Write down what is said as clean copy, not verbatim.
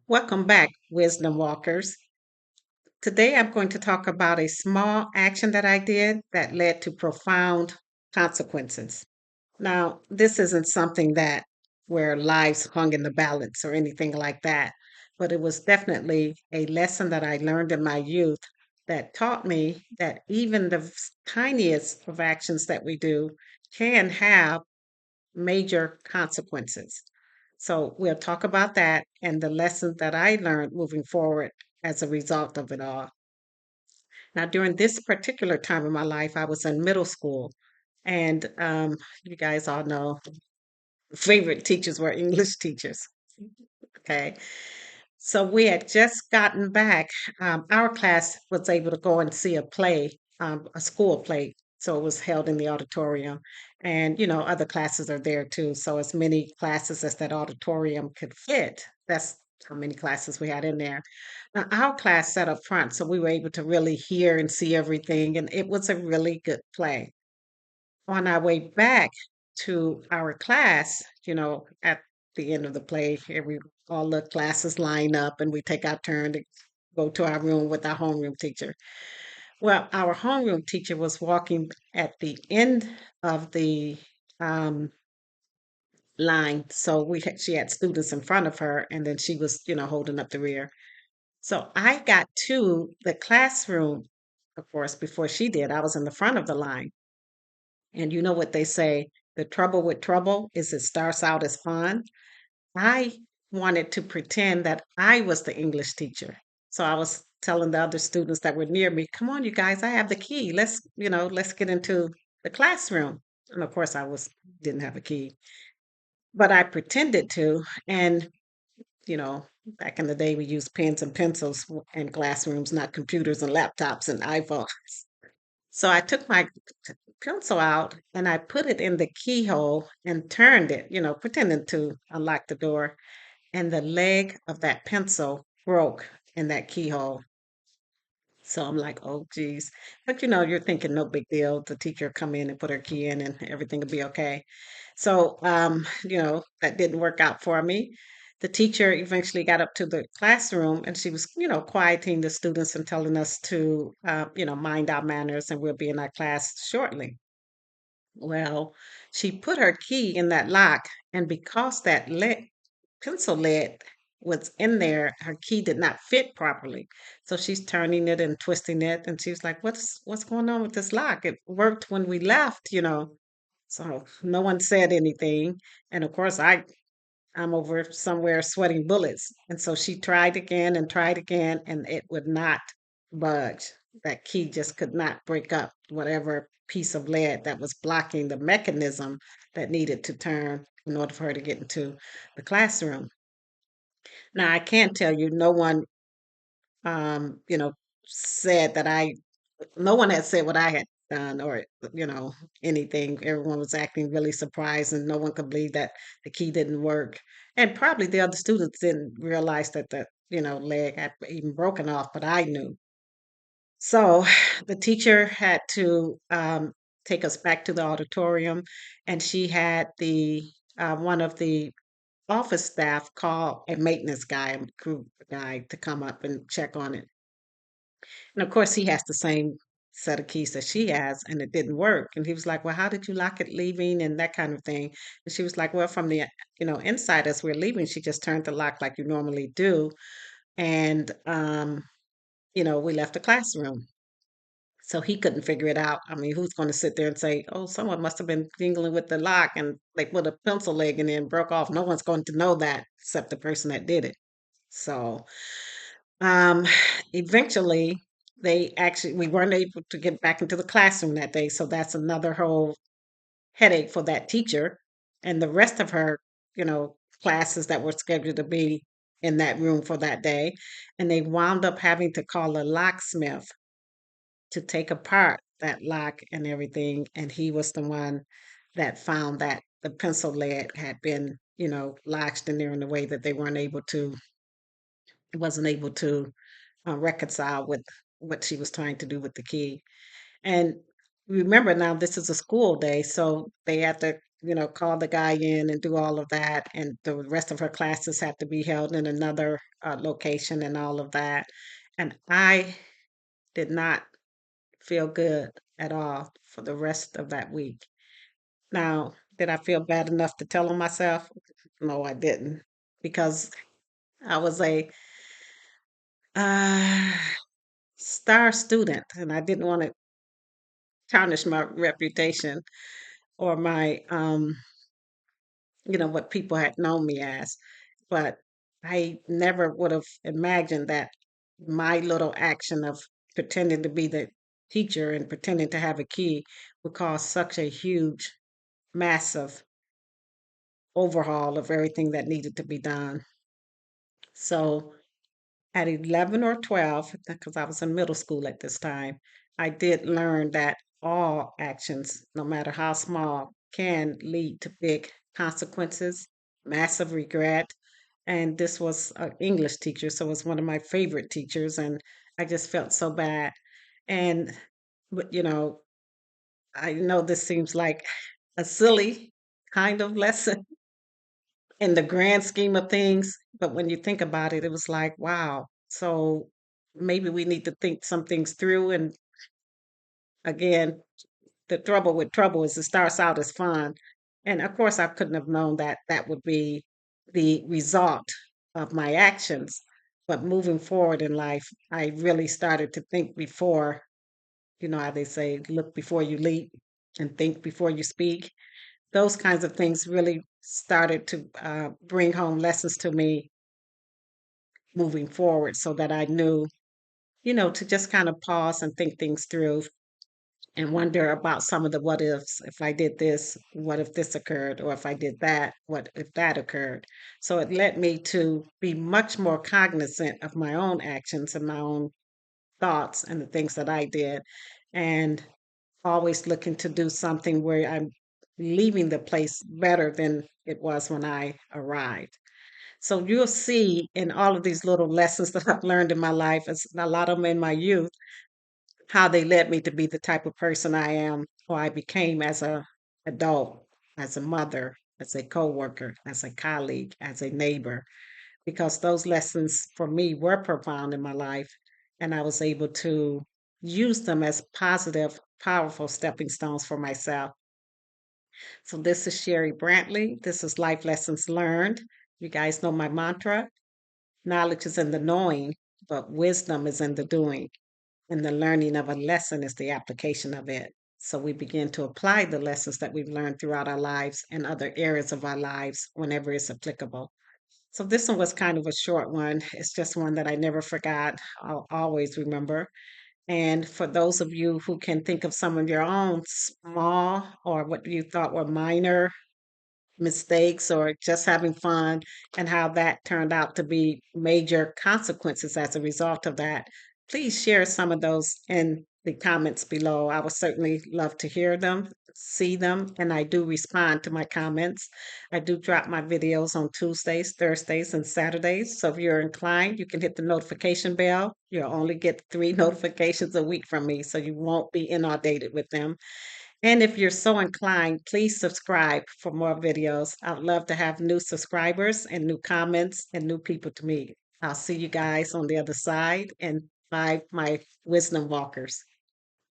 Welcome back, Wisdom Walkers. Today I'm going to talk about a small action that I did that led to profound consequences. Now, this isn't something that where lives hung in the balance or anything like that, but it was definitely a lesson that I learned in my youth that taught me that even the tiniest of actions that we do can have major consequences. So we'll talk about that and the lessons that I learned moving forward as a result of it all. Now, during this particular time in my life, I was in middle school, and you guys all know favorite teachers were English teachers. Okay. So we had just gotten back. Our class was able to go and see a play, a school play. So it was held in the auditorium. And, other classes are there too. So as many classes as that auditorium could fit, that's how many classes we had in there. Now, our class sat up front. So we were able to really hear and see everything. And it was a really good play. On our way back to our class, at the end of the play, all the classes line up and we take our turn to go to our room with our homeroom teacher. Well, our homeroom teacher was walking at the end of the um, line, so she had students in front of her, and then she was, holding up the rear. So I got to the classroom, of course, before she did. I was in the front of the line. And you know what they say, the trouble with trouble is it starts out as fun. I wanted to pretend that I was the English teacher. So I was telling the other students that were near me, come on, you guys, I have the key. Let's get into the classroom. And of course didn't have a key, but I pretended to. And, back in the day, we used pens and pencils in classrooms, not computers and laptops and iPhones. So I took my pencil out and I put it in the keyhole and turned it, pretending to unlock the door. And the leg of that pencil broke in that keyhole. So I'm like, oh, geez. But you're thinking no big deal. The teacher come in and put her key in and everything will be okay. So, that didn't work out for me. The teacher eventually got up to the classroom and she was, quieting the students and telling us to, mind our manners and we'll be in our class shortly. Well, she put her key in that lock, and because that pencil lead was in there, her key did not fit properly. So she's turning it and twisting it, and she was like, "What's going on with this lock? It worked when we left." So no one said anything, and of course I'm over somewhere sweating bullets. And so she tried again, and it would not budge. That key just could not break up whatever piece of lead that was blocking the mechanism that needed to turn in order for her to get into the classroom. Now, I can tell you, no one, said that no one had said what I had done or, anything. Everyone was acting really surprised and no one could believe that the key didn't work. And probably the other students didn't realize that the, leg had even broken off, but I knew. So the teacher had to take us back to the auditorium and she had one of the office staff call a maintenance guy, a crew guy to come up and check on it. And of course, he has the same set of keys that she has, and it didn't work. And he was like, "Well, how did you lock it leaving?" And that kind of thing. And she was like, "Well, from the inside as we're leaving, she just turned the lock like you normally do, and we left the classroom." So he couldn't figure it out. I mean, who's going to sit there and say, "Oh, someone must have been jingling with the lock and they put a pencil leg in it and broke off." No one's going to know that except the person that did it. So um, eventually, we weren't able to get back into the classroom that day. So that's another whole headache for that teacher and the rest of her, classes that were scheduled to be in that room for that day. And they wound up having to call a locksmith to take apart that lock and everything. And he was the one that found that the pencil lead had been, lodged in there in a way that they wasn't able to reconcile with what she was trying to do with the key. And remember now, this is a school day, so they had to, call the guy in and do all of that. And the rest of her classes had to be held in another location and all of that. And I did not feel good at all for the rest of that week. Now, did I feel bad enough to tell on myself? No, I didn't, because I was a uh, star student and I didn't want to tarnish my reputation or my what people had known me as. But I never would have imagined that my little action of pretending to be the teacher and pretending to have a key would cause such a huge, massive overhaul of everything that needed to be done. So at 11 or 12, because I was in middle school at this time, I did learn that all actions, no matter how small, can lead to big consequences, massive regret. And this was an English teacher, so it was one of my favorite teachers, and I just felt so bad. And, but I know this seems like a silly kind of lesson in the grand scheme of things, but when you think about it, it was like, wow. So maybe we need to think some things through. And again, the trouble with trouble is it starts out as fun. And of course, I couldn't have known that that would be the result of my actions. But moving forward in life, I really started to think before, how they say, look before you leap and think before you speak. Those kinds of things really started to bring home lessons to me moving forward so that I knew, to just kind of pause and think things through and wonder about some of the what ifs. If I did this, what if this occurred? Or if I did that, what if that occurred? So it led me to be much more cognizant of my own actions and my own thoughts and the things that I did, and always looking to do something where I'm leaving the place better than it was when I arrived. So you'll see in all of these little lessons that I've learned in my life, as a lot of them in my youth, how they led me to be the type of person I am or I became as a adult, as a mother, as a coworker, as a colleague, as a neighbor, because those lessons for me were profound in my life, and I was able to use them as positive, powerful stepping stones for myself. So this is Sherry Brantley. This is Life Lessons Learned. You guys know my mantra: knowledge is in the knowing, but wisdom is in the doing. And the learning of a lesson is the application of it. So we begin to apply the lessons that we've learned throughout our lives and other areas of our lives whenever it's applicable. So this one was kind of a short one. It's just one that I never forgot. I'll always remember. And for those of you who can think of some of your own small or what you thought were minor mistakes or just having fun and how that turned out to be major consequences as a result of that, please share some of those in the comments below. I would certainly love to hear them, see them, and I do respond to my comments. I do drop my videos on Tuesdays, Thursdays, and Saturdays. So if you're inclined, you can hit the notification bell. You'll only get 3 notifications a week from me, so you won't be inundated with them. And if you're so inclined, please subscribe for more videos. I'd love to have new subscribers and new comments and new people to meet. I'll see you guys on the other side and by my wisdom walkers.